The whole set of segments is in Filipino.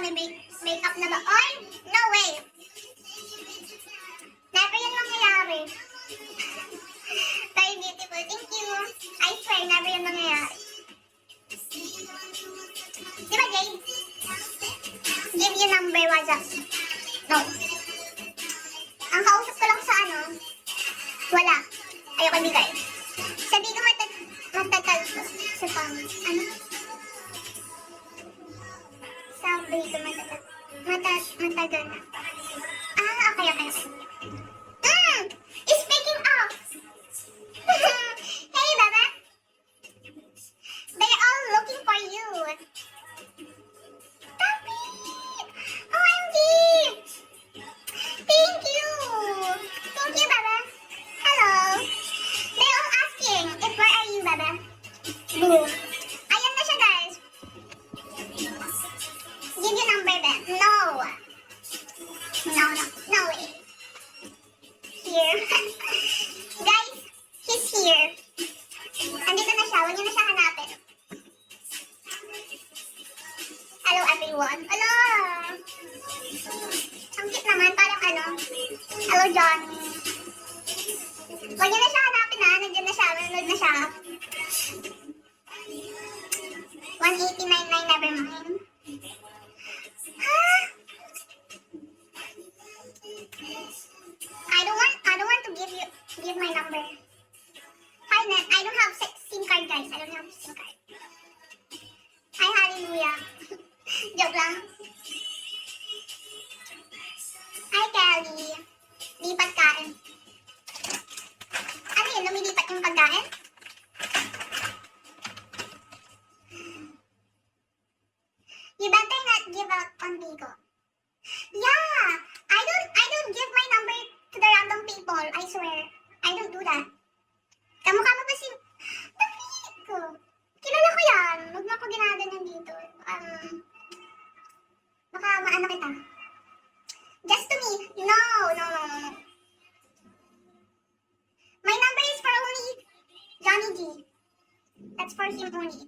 may make up na ba? Oy, no way. Never yan mangyayari. Very beautiful. Thank you. I swear, never yan mangyayari. Di ba, Jade? Give you number, WhatsApp. No. Ang kausap ko lang sa ano, wala. Ayoko bigay. Sabi ko matagal ko. Sa pang, ano? Sabi ko matagal na. Ah, okay. Speaking of. Hey, Baba. They're all looking for you. Stop it! OMG! Thank you! Thank you, Baba. Hello. They're all asking if where are you, Baba? Boom. Ayan na siya, guys. Give your number, Ben. No. No way. Here. Guys, he's here. Andito na siya. Huwag niyo na siya hanapin. Hello, everyone. Hello. Ang cute naman. Parang ano. Hello, Johnny. Huwag niyo na siya hanapin, ha. Nandiyan na siya. Manood na siya. 189.9, never mind. Huh? I don't want to give my number. Hi, Net. I don't have SIM card, guys. I don't have SIM card. Hi, hallelujah. Joke lang. Hi, Kelly. Lipat kain. Ano yun? Lumilipat yung pagkain? You better not give out on Bigo. Yeah, I don't give my number to the random people. I swear, I don't do that. Kamukha mo ba si David ko? Kilala ko yan. Huwag mo ako ginaganan dito. Baka maano kita. Just to me. No. My number is for only Johnny G. That's for him only.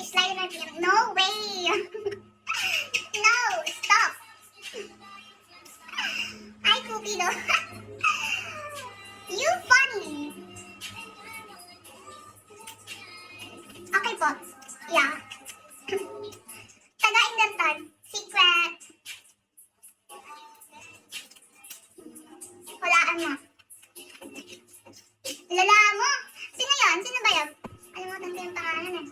Slide my PM. No way. No, stop. Hi, Cupido. You funny. Okay po. Yeah. Taga-Indental. Secret. Walaan mo. Lala mo. Sino yun? Sino ba yun? Alimutan ko yung pangalan eh.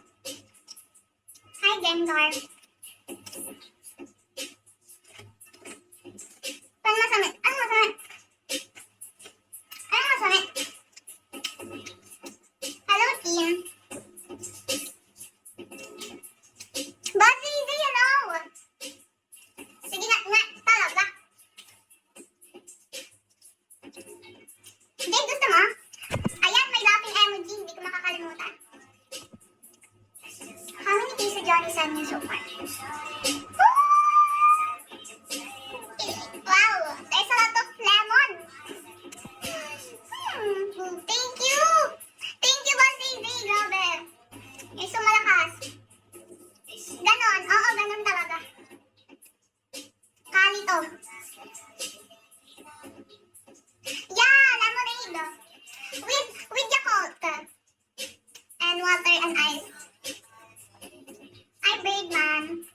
Hi, Gengar. Ano masamit? Hello, team. Boss Easy, hello. Sige nga, talaga. Jade, gusto mo? Ayan, may laughing emoji. Hindi ko makakalimutan. How many pieces Johnny sent you so far? Wow, there's a lot of lemon. Thank you. Thank you, Boss Daisy. Grabe. You're so malakas. Ganon. Oo, ganon talaga. Kalito. Yeah, lemonade. With Yakult. And water and ice. Hi, Birdman.